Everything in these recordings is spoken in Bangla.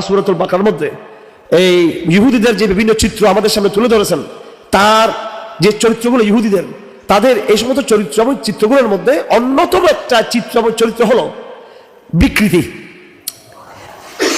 সূরাতুল বাকারার মধ্যে এই ইহুদিদের যে বিভিন্ন চিত্র আমাদের সামনে তুলে ধরেছেন, তার যে চরিত্রগুলো ইহুদিদের, তাদের এই সমস্ত চরিত্র এবং চিত্রগুলোর মধ্যে অন্যতম একটা চিত্র এবং চরিত্র হলো বিকৃতি,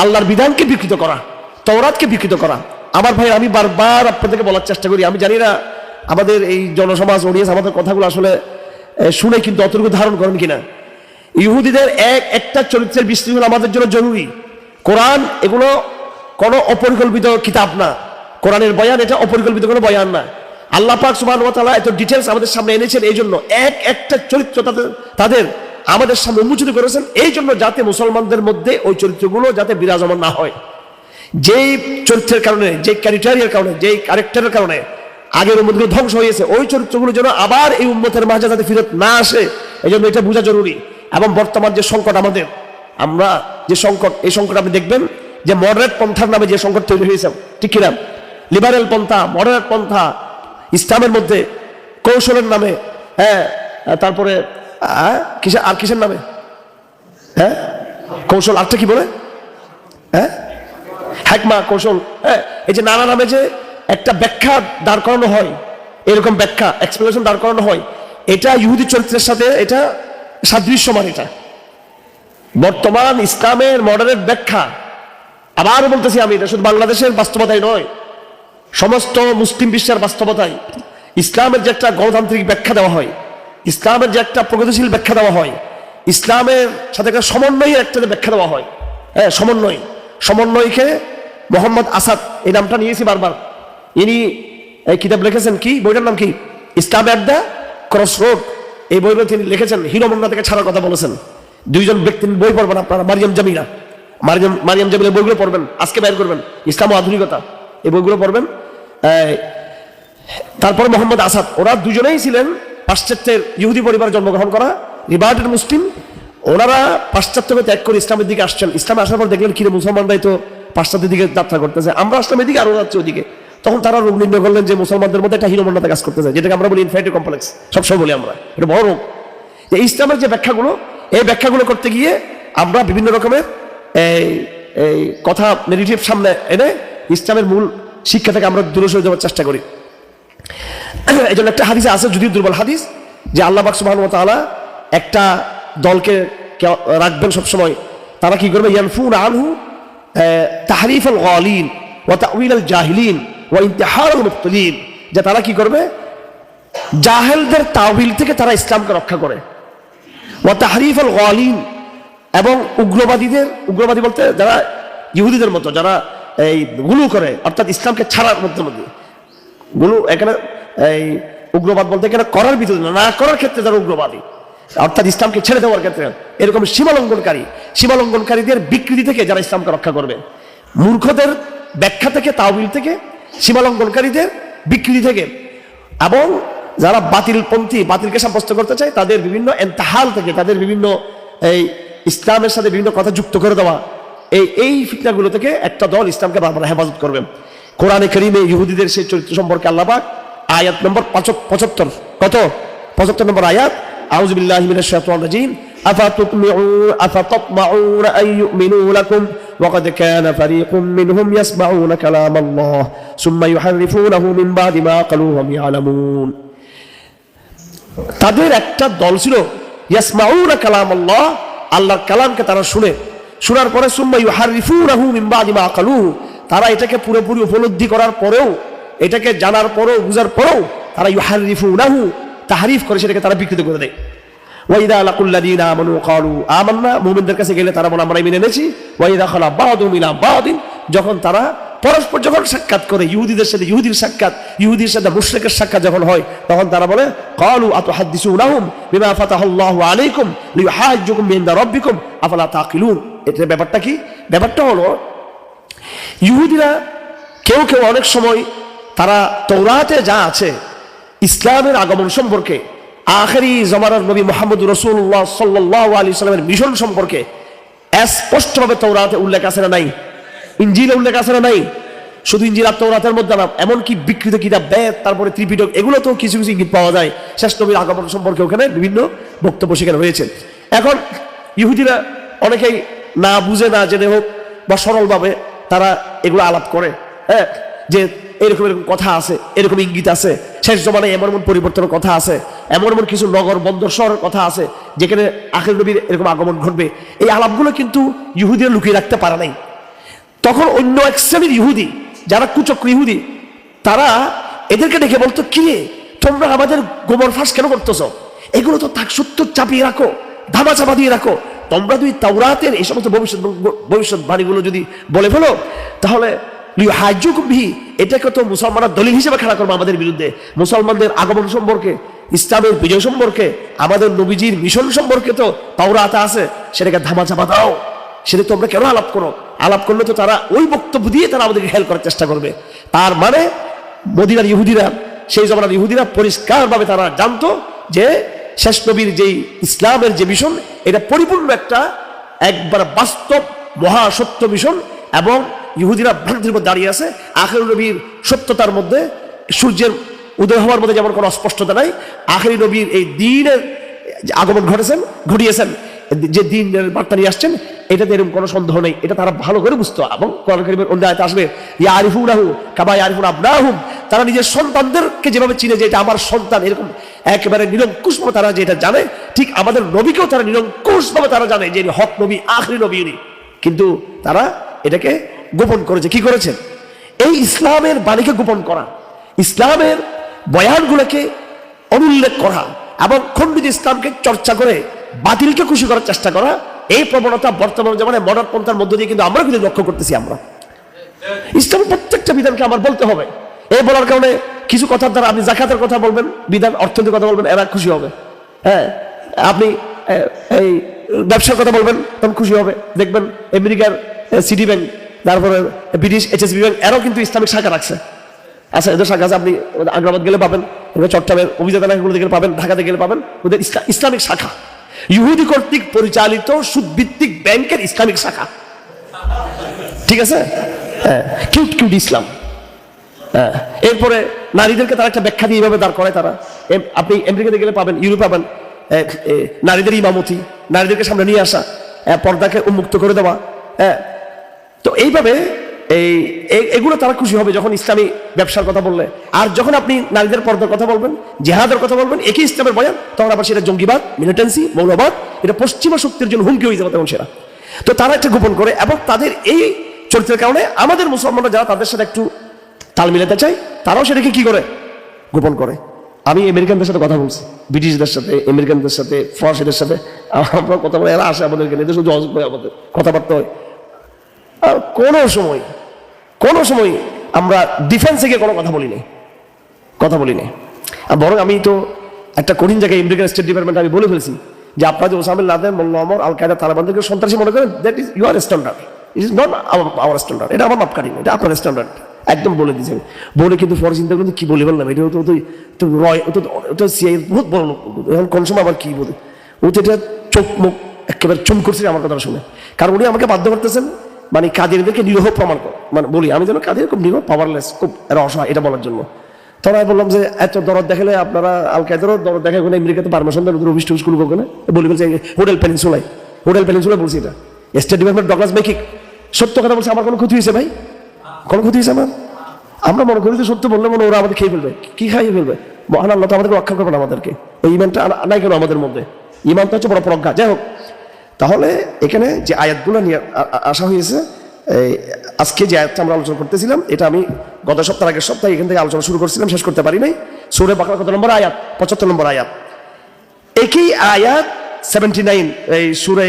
আল্লাহর বিধানকে বিকৃত করা, তওরাতকে বিকৃত করা। আমার ভাই, আমি বারবার আপনাদেরকে বলার চেষ্টা করি, আমি জানি না আমাদের এই জনসমাজ অডিয়েন্স আমাদের কথাগুলো আসলে শুনে কিন্তু অতটুকু ধারণ করেন কিনা। ইহুদিদের একটা চরিত্রের বিশ্লেষণ আমাদের জন্য জরুরি। কোরআন এগুলো কোনো অপরিকল্পিত কিতাব না, কোরআনের বয়ান এটা অপরিকল্পিত কোনো বয়ান না। আল্লাহ পাক সুবহানাহু ওয়া তাআলা এত ডিটেলস আমাদের সামনে এনেছেন এই জন্য, একটা চরিত্র তাদের আমাদের সামনে উন্মোচিত করেছেন এই জন্য, যাতে মুসলমানদের মধ্যে ওই চরিত্রগুলো যাতে বিরাজমান না হয়। যেই চরিত্রের কারণে, যে ক্যারেক্টারের কারণে, যেই ক্যারেক্টারের কারণে আগের উম্মতগুলো ধ্বংস হয়েছে, ওই চরিত্রগুলো যেন আবার এই উম্মতের মাঝে যাতে ফিরত না আসে, এই জন্য এটা বোঝা জরুরি। এবং বর্তমান যে সংকট আমাদের, আমরা যে সংকট, এই সংকট আপনি দেখবেন যে মডারেট পন্থার নামে যে সংকট তৈরি হয়েছে, ঠিক কিনা? লিবারেল পন্থা, মডারেট পন্থা, ইসলামের মধ্যে কৌশলের নামে, তারপরে কিসের নামে, কৌশল, আরটা কি বলে, হ্যাকমা, কৌশল, এই যে নানা নামে যে একটা ব্যাখ্যা দাঁড় করানো হয়, এরকম ব্যাখ্যা এক্সপ্লেনেশন দাঁড় করানো হয়, এটা ইহুদি চরিত্রের সাথে এটা সাদৃশ্যমান। এটা বর্তমান ইসলামের মডারেট ব্যাখ্যা। আবার বলতেছি আমি, এটা শুধু বাংলাদেশের বাস্তবতাই নয়, সমস্ত মুসলিম বিশ্বের বাস্তবতায় ইসলামের যে একটা গণতান্ত্রিক ব্যাখ্যা দেওয়া হয়, ইসলামের যে একটা প্রগতিশীল ব্যাখ্যা দেওয়া হয়, ইসলামের সাথে একটা সমন্বয়ের একটা ব্যাখ্যা দেওয়া হয়, সমন্বয়কে মোহাম্মদ আসাদ এই নামটা নিয়েছি বারবার। ইনি এই কিতাব লিখেছেন, কি বইটার নাম কি, ইসলাম এট দ্য ক্রস রোড। এই বইগুলো তিনি লিখেছেন, হিরোমন্ডা থেকে ছাড়ার কথা বলেছেন। দুইজন ব্যক্তি বই পড়বেন আপনারা, মারিয়াম জামিলের বইগুলো পড়বেন, আজকে বের করবেন, ইসলাম ও আধুনিকতা, এই বইগুলো পড়বেন। তারপর মোহাম্মদ আসাদ, ওরা দুজনেই ছিলেন পাশ্চাত্যের ইহুদি পরিবারে জন্মগ্রহণ করা রিভার্টেড মুসলিম। ওনারা পাশ্চাত্যকে ত্যাগ করে ইসলামের দিকে আসছেন। ইসলামে আসার পর দেখলেন কিরে মুসলমানরাই তো পাশ্চাত্যের দিকে যাত্রা করতেছে, আমরা ইসলামের দিকে আরো যাচ্ছি ওদিকে। তখন তারা রোগ নির্ণয় করলেন যে মুসলমানদের মধ্যে একটা হীনমন্যতা কাজ করতেছে, যেটাকে আমরা বলি ইনফ্যাক্টরি কমপ্লেক্স, সবসময় বলি আমরা, এটা বড় রোগ। ইসলামের যে ব্যাখ্যাগুলো, এই ব্যাখ্যাগুলো করতে গিয়ে আমরা বিভিন্ন রকমের এই কথা নেগেটিভ সামনে এনে ইসলামের মূল শিক্ষা থেকে আমরা দূরে সরে যাওয়ার চেষ্টা করি। এই জন্য একটা হাদিসে আছে, যদিও দুর্বল হাদিস, যে আল্লাহ পাক সুবহানাহু ওয়া তাআলা একটা দলকে রাখবেন সবসময়, তারা কি করবে, ইয়ানফুনা আনহু তাহরিফাল গালিন ওয়া তাউইলাল জাহিলিন ওয়া ইনতিহারুল মুবতিলিন, যে তারা কি করবে, জাহেলদের তাওয়িল থেকে তারা ইসলামকে রক্ষা করে, ওয়া তাহরিফাল গালিন, এবং উগ্রবাদী বলতে যারা ইহুদিদের মতো যারা এই গুলু করে, অর্থাৎ ইসলামকে ছাড়ার মধ্যে গুলু, এখানে এই উগ্রবাদ বলতে এখানে করার ভিতরে না করার ক্ষেত্রে যারা উগ্রবাদী, অর্থাৎ ইসলামকে ছেড়ে দেওয়ার ক্ষেত্রে, এরকম সীমালঙ্ঘনকারীদের বিকৃতি থেকে যারা ইসলামকে রক্ষা করবে, মূর্খদের ব্যাখ্যা থেকে, তাওয়িল থেকে, সীমালঙ্ঘনকারীদের বিকৃতি থেকে, এবং যারা বাতিলকে সাব্যস্ত করতে চায় তাদের বিভিন্ন এন্তাহাল থেকে, তাদের বিভিন্ন এই ইসলামের সাথে বিভিন্ন কথা যুক্ত করে দেওয়া, এই ফিতনাগুলো থেকে একটা দল ইসলামকে বারবার হেফাজত করবে। কোরআনে কারীমে ইহুদিদের সেই চরিত্র সম্পর্কে আল্লাহ পাক আয়াত নম্বর 75, কত 75 নম্বর আয়াত, আউযু বিল্লাহি মিনাশ শাইতানির রাজীম, আফাতাতমাউনা আন ইউমিনু লাকুম ওয়া ক্বাদ কানা ফারীকুম মিনহুম ইয়াসমাউনা কালামাল্লাহ সুম্মা ইউহাররিফুনাহু মিন বাদি মা ক্বালু ওয়া ইয়ালামুন। তাদের একটা দল ছিল ইয়াসমাউনা কালামাল্লাহ, আল্লাহর কালামকে তারা শোনার পরে সুম্মা ইউহাররিফুনাহু মিন বাদি মা ক্বালু, তারা এটাকে পুরোপুরি উপলব্ধি করার পরেও, এটাকে জানার পরেও, বুঝার পরেও তারা ইউহাররিফুনাহু, তাহরিফ করে সেটাকে তারা বিকৃত করে দেয়। ওয়া ইযা লাকুল্লাযীনা আমানু ক্বালু আমান্না, মুমিনদের কাছে গেলে তারা বলে আমরা ঈমান এনেছি। ওয়া ইযা খালা বা'দুহুম ইলা বা'দিন, যখন তারা পরস্পর যখন সাক্ষাৎ করে, ইহুদিদের সাথে ইহুদির সাক্ষাৎ, ইহুদির সাথে মুশরিকের সাক্ষাৎ যখন হয়, তখন তারা বলে ক্বালু আতুহাদ্দিসুনাহুম বিমা ফাতাহাল্লাহু আলাইকুম লিইউহাজ্জুকুম বিনদা রাব্বিকুম আফালা তাকিলুন। এটা ব্যাপারটা কি? ব্যাপারটা হলো ইহুদিরা কেউ অনেক সময় তারা তৌরাতে যা আছে ইসলামের আগমন সম্পর্কে, আখেরি জামানার নবী মুহাম্মদ রাসূলুল্লাহ সাল্লাল্লাহু আলাইহি সাল্লামের মিশন সম্পর্কে স্পষ্টভাবে তৌরাতে উল্লেখ আছে না নাই? ইনজিলে উল্লেখ আছে না নাই? শুধু ইনজিল আর তৌরাতের মধ্যে না, এমনকি বিকৃত কিতাব বেদ, তারপরে ত্রিপিটক, এগুলো তো কিছু ইঙ্গিত পাওয়া যায় শেষ নবীর আগমন সম্পর্কে, ওখানে বিভিন্ন বক্তব্য সেখানে রয়েছে। এখন ইহুদিরা অনেকেই না বুঝে না জেনে হোক বা সরলভাবে তারা এগুলো আলাপ করে, হ্যাঁ, যে এরকম এরকম কথা আছে, এরকম ইঙ্গিত আছে, শেষ জমানায় এমন এমন পরিবর্তনের কথা আছে, এমন এমন কিছু নগর বন্দর শহরের কথা আছে যেখানে আখির নবীর এরকম আগমন ঘটবে। এই আলাপগুলো কিন্তু ইহুদিরা লুকিয়ে রাখতে পারে নাই। তখন অন্য এক শ্রেণীর ইহুদি, যারা কুচক্র ইহুদি, তারা এদেরকে ডেকে বলতো, কি রে তোমরা আমাদের গোবর ফাঁস কেন করতেছ? এগুলো তো থাক সত্য চাপিয়ে রাখো, ধামা চাপা দিয়ে রাখো। তোমরা যদি তাওরাতের এই সমস্ত ভবিষ্যৎবাণীগুলো যদি বলে ফেলো, তাহলে এটাকে তো মুসলমানরা দলিল হিসেবে খাড়া করবো আমাদের বিরুদ্ধে। মুসলমানদের আগমন সম্পর্কে, ইসলামের বিজয় সম্পর্কে, আমাদের নবীজির মিশন সম্পর্কে তো তাওরাতে আছে, সেটাকে ধামা চাপা দাও। সেটা তোমরা কেন আলাপ করো? আলাপ করলে তো তারা ওই বক্তব্য দিয়ে তারা আমাদেরকে হেল্প করার চেষ্টা করবে। তার মানে মদিনার ইহুদিরা, সেই জমানার ইহুদিরা পরিষ্কারভাবে তারা জানতো যে শেষ নবীর যেই ইসলামের যে মিশন, এটা পরিপূর্ণ একটা একবার বাস্তব মহাসত্য মিশন। এবং ইহুদিরা ভ্রান্তির মধ্যে দাঁড়িয়ে আছে। আখির নবীর সত্যতার মধ্যে, সূর্যের উদয় হওয়ার মধ্যে যেমন কোনো অস্পষ্টতা নাই, আখির নবীর এই দিনের আগমন ঘটিয়েছেন, যে দিনের বার্তা নিয়ে আসছেন, এটাতে এরকম কোনো সন্দেহ নেই। এটা তারা ভালো করে বুঝতো। এবং কোরআন কারীমের অন্য আয়াতে আসবে, ইয়ারিফুনাহু কামা ইয়ারিফুনা আবনাহুম, তারা নিজের সন্তানদেরকে যেভাবে চিনে যে এটা আমার সন্তান, এরকম একেবারে নিরঙ্কুশভাবে তারা যেটা জানে, ঠিক আমাদের নবীকেও তারা নিরঙ্কুশভাবে তারা জানে যে হক নবী, আখিরি নবী উনি। কিন্তু তারা এটাকে গোপন করেছে। কি করেছে? এই ইসলামের বাণীকে গোপন করা, ইসলামের বয়ানগুলোকে অনুল্লেখ করা এবং খণ্ডিত ইসলামকে চর্চা করে বাতিলকে খুশি করার চেষ্টা করা, এই প্রবণতা বর্তমান জামানায় মডার্ন পন্থার মধ্য দিয়ে কিন্তু আমরা কিন্তু লক্ষ্য করতেছি। আমরা ইসলামের প্রত্যেকটা বিধানকে আমার বলতে হবে। এই বলার কারণে কিছু কথার দ্বারা আপনি জাকাতের কথা বলবেন, বিধান অর্থনীতির কথা বলবেন, এরা খুশি হবে। হ্যাঁ, আপনি এই ব্যবসার কথা বলবেন, তখন খুশি হবে। দেখবেন আমেরিকার সিটি ব্যাংক, তারপরে ব্রিটিশ HSBC ব্যাংক, এরাও কিন্তু ইসলামিক শাখা রাখছে। আচ্ছা, এদের শাখা আছে, আপনি আগ্রাবাদ গেলে পাবেন, চট্টগ্রামের অভিজাত এলাকাগুলোতে গেলে পাবেন, ঢাকাতে গেলে পাবেন, ওদের ইসলামিক শাখা, ইহুদি কর্তৃক পরিচালিত সুদভিত্তিক ব্যাংকের ইসলামিক শাখা। ঠিক আছে, হ্যাঁ, কিউট ইসলাম। হ্যাঁ, এরপরে নারীদেরকে তারা একটা ব্যাখ্যা দিয়ে এইভাবে দাঁড় করায়। তারা, আপনি আমেরিকাতে গেলে পাবেন, ইউরোপে পাবেন, নারীদের ইমামতি, নারীদেরকে সামনে নিয়ে আসা, পর্দাকে উন্মুক্ত করে দেওয়া। হ্যাঁ, তো এইভাবে এগুলো তারা খুশি হবে যখন ইসলামী ব্যবসার কথা বললে। আর যখন আপনি নারীদের পর্দার কথা বলবেন, জেহাদের কথা বলবেন, একই ইসলামের বয়ান, তখন আবার সেটা জঙ্গিবাদ, মিলিটেন্সি, মৌলবাদ, এটা পশ্চিমা শক্তির জন্য হুমকি হয়ে যাবে তখন সেটা। তো তারা একটা গোপন করে, এবং তাদের এই চরিত্রের কারণে আমাদের মুসলমানরা যারা তাদের সাথে একটু তাল মিলাতে চায়, তারাও সেটাকে কি করে? গোপন করে। আমি আমেরিকানদের সাথে কথা বলছি, ব্রিটিশদের সাথে, আমেরিকানদের সাথে, ফরাসিদের সাথে আমরা কথা বলে, এরা আসে আমাদেরকে, এদের শুধু আমাদের কথাবার্তা হয়। আর কোনো সময় আমরা ডিফেন্সে গিয়ে কোনো কথা বলি নাই। আর বরং আমি তো একটা কঠিন জায়গায় আমেরিকান স্টেট ডিপার্টমেন্ট আমি বলে ফেলছি যে আপনারা যে ওসামা বিন লাদেন, মোল্লা ওমর, আল কায়দা, তালেবানদেরকে সন্ত্রাসী মনে করেন, that is your standard, it is not our standard. এটা আমার মাপকাঠি না, এটা আপনার স্ট্যান্ডার্ড। একদম বলে দিয়েছেন। বলে কিন্তু পরে চিন্তা করুন কি বলে বললাম, এটা তো রয়, তো সিআই বহুত বড় লোক, এখন কোন সময় আবার কি বলে, ও তো এটা চোখ মুখ একেবারে চুম করছে আমার কথা শুনে। কারণ উনি আমাকে বাধ্য করতেছেন, মানে কাদেরদেরকে নিরীহ প্রমাণ কর, মানে বলি আমি যেন কাদের খুব নিরীহ, পাওয়ারলেস, খুব এরা অসহায়, এটা বলার জন্য। তখন আমি বললাম যে এত দরদ দেখালে আপনারা আল কায়দারও দরদ দেখায় ওখানে আমেরিকাতে পারমিশন দেন, ওদের অফিস টফিস করবো ওখানে, বলি বলছে হোটেল পেনিনসুলায় বলছি, এটা স্টেট ডিপার্টমেন্ট ডগলাস মেকিক। সত্য কথা বলছে, আমার কোনো ক্ষতি হয়েছে ভাই? কোনো ক্ষতি হয়েছে আমার? আমরা মনে করি যে সত্য বললে মনে ওরা আমাদের খেয়ে ফেলবে। কি খাইয়ে ফেলবে? মহান আল্লাহ তো আমাদেরকে রক্ষা করবে না, আমাদেরকে ওই ইমানটা নাই কেন আমাদের মধ্যে? ইমানটা হচ্ছে বড় প্রজ্ঞা। যাই হোক, তাহলে এখানে যে আয়াতগুলো নিয়ে আসা হয়েছে, আজকে যে আয়াতটা আমরা আলোচনা করতেছিলাম, এটা আমি গত সপ্তাহ, আগের সপ্তাহে এখান থেকে আলোচনা শুরু করছিলাম, শেষ করতে পারি নাই। সূরা বাকারা কত নম্বর আয়াত? 75 নম্বর আয়াত। একই আয়াত 79, এই সূরা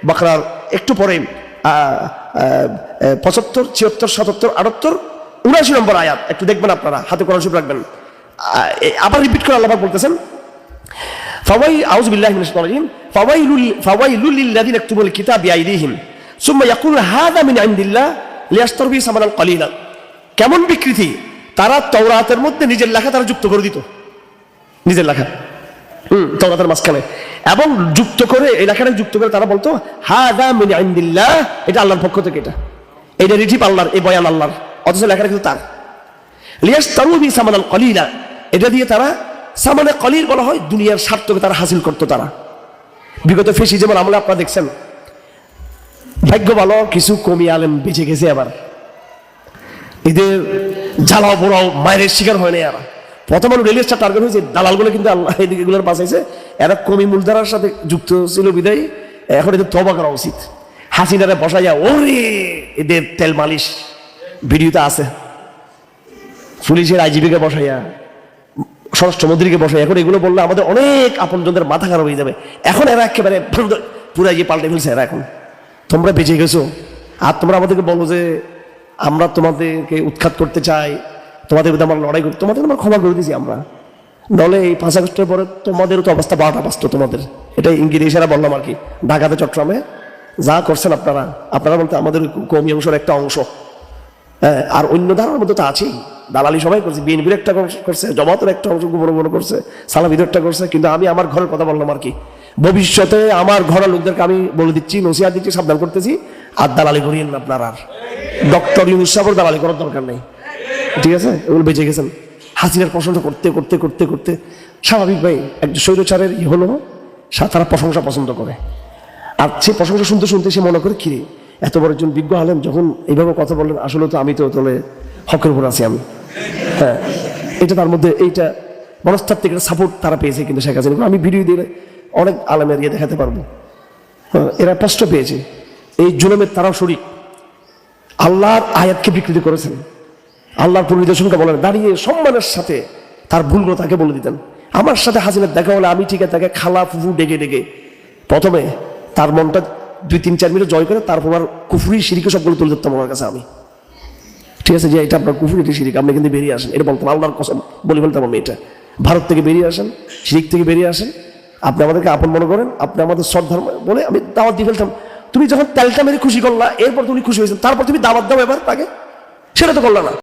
বাকারার একটু পরে 75, 76, 77, 78, 79 নম্বর আয়াত একটু দেখবেন আপনারা, হাতে কোরআন শরীফ রাখবেন। আবার রিপিট করে আল্লাহ পাক বলতেছেন, আউযু বিল্লাহি মিনাশ শাইতানির রাজিম, ফাওয়াইলুল লিল্লাযিনা ইয়াকতুবুল কিতাবা বিআইদিহিম সুম্মা ইয়াকুলু হাযা মিন ইনদিল্লাহ লিয়াশতারু বিহি সামানান কালিলা। কেমন বিকৃতি! তারা তাওরাতের মধ্যে নিজের লেখা তারা যুক্ত করে দিত, নিজের লেখা তাওরাতের মাঝখানে, এবং যুক্ত করে এই লেখাটা যুক্ত করে তারা বলতো হাযা মিন ইনদিল্লাহ, এটা আল্লাহর পক্ষ থেকে, এটা রিটিপ আল্লাহর, এই বয়ান আল্লাহর, অথচ লেখাটা কিন্তু তার। লিয়াশতারু বিহি সামানান কালিলা, এটা দিয়ে তারা, সামানে কলিল বলা হয় দুনিয়ার স্বার্থকে তারা হাসিল করতো। তারা বিগত ফেসিজমের আমলে আপনারা দেখছেন, ভাগ্য ভালো কিছু কমি আলেম বেঁচে গেছে। আবার এদের জ্বালাও পোড়াও মায়ের শিকার হয় না। এরা প্রথম রেলের টার্গেট হয়েছে, দালালগুলো কিন্তু আল্লাহ এদিকেগুলোর বাঁচাইছে। এরা কমি মূলধারার সাথে যুক্ত ছিল বিদায় এখন এদের তওবা করা উচিত। হাসিনারে বসাইয়া ওরে এদের তেল মালিশ ভিডিওতে আছে, পুলিশের আইজিপিকে বসাইয়া, স্বরাষ্ট্রমন্ত্রীকে বসাই। এখন এগুলো বললে আমাদের অনেক আপনজনদের মাথা খারাপ হয়ে যাবে। এখন এরা একেবারে পুরাই যে পাল্টে ফেলছে এরা। এখন তোমরা বেঁচে গেছো আর তোমরা আমাদেরকে বলো যে আমরা তোমাদেরকে উৎখাত করতে চাই, তোমাদের বিরুদ্ধে আমরা লড়াই করি, তোমাদের আমরা ক্ষমা করে দিয়েছি আমরা। নলে এই 5 আগস্টের পরে তোমাদেরও তো অবস্থা 12টা বাজতো তোমাদের। এটা ইঙ্গিত ইশারা বললাম আর কি। ঢাকাতে চট্টগ্রামে যা করছেন আপনারা, আপনারা বলতে আমাদের কওমি অংশের একটা অংশ, হ্যাঁ। আর অন্য ধারণার মধ্যে তো আছেই, দালালি সবাই করছে, বিএনপির একটা করছে, জমাতের একটা অংশ বড় বড় করছে, সালাফিদের একটা করছে। কিন্তু আমি আমার ঘরের কথা বললাম আর কি। ভবিষ্যতে আমার ঘরের লোকদেরকে আমি বলে দিচ্ছি, নসিহত দিচ্ছি, সাবধান করতেছি, আর দালালি করিয়েন না আপনারা। আর ডক্টর ইউনূস সাহেবের দালালি করার দরকার নেই, ঠিক আছে? এগুলো বেঁচে গেছেন। হাসিনার প্রশংসা করতে করতে করতে করতে স্বাভাবিক ভাই একজন স্বৈরাচারের হলো তারা প্রশংসা পছন্দ করে। আর সেই প্রশংসা শুনতে শুনতে সে মনে করে কিরে এত বড় একজন বিজ্ঞ আলেম যখন এইভাবে কথা বললেন, আসলে তো আমি তো তাহলে হকের উপর আছি আমি, হ্যাঁ। এটা তার মধ্যে এইটা মনস্তাত্ত্বিক একটা সাপোর্ট তারা পেয়েছে। কিন্তু শেখ হাসিনা আমি ভিডিও দিয়ে অনেক আলেমের ইয়ে দেখাতে পারবো, হ্যাঁ। এরা কষ্ট পেয়েছে, এই জুলুমের তারাও শরীক। আল্লাহর আয়াতকে বিকৃতি করেছেন, আল্লাহর পরিদর্শনকে বলেন, দাঁড়িয়ে সম্মানের সাথে তার ভুলগুলো তাকে বলে দিতেন। আমার সাথে হাসিনার দেখা হলে আমি ঠিক আছে তাকে খালা ফুফু ডেকে ডেকে প্রথমে তার মনটা 2-3-4 মিনিট জয় করে তারপর আর কুফরি শিরিকে সবগুলো তুলে ধরতাম আমার কাছে আমি, ঠিক আছে? যে এটা আপনার কুফরি, এটা শিরিক, আপনি কিন্তু বেরিয়ে আসেন, এটা বলতাম আল্লাহর কসম বলে ফেলতাম আমি। এটা ভারত থেকে বেরিয়ে আসেন, শিরিক থেকে বেরিয়ে আসেন, আপনি আমাদেরকে আপন মনে করেন, আপনি আমাদের শ্রদ্ধা বলে আমি দাওয়াত দিয়ে ফেলতাম। তুমি যখন তেলটা মেরে খুশি করলা, এরপর তুমি খুশি হয়েছেন, তারপর তুমি দাওয়াত দাও এবার তাকে, সেটা তো করলা না।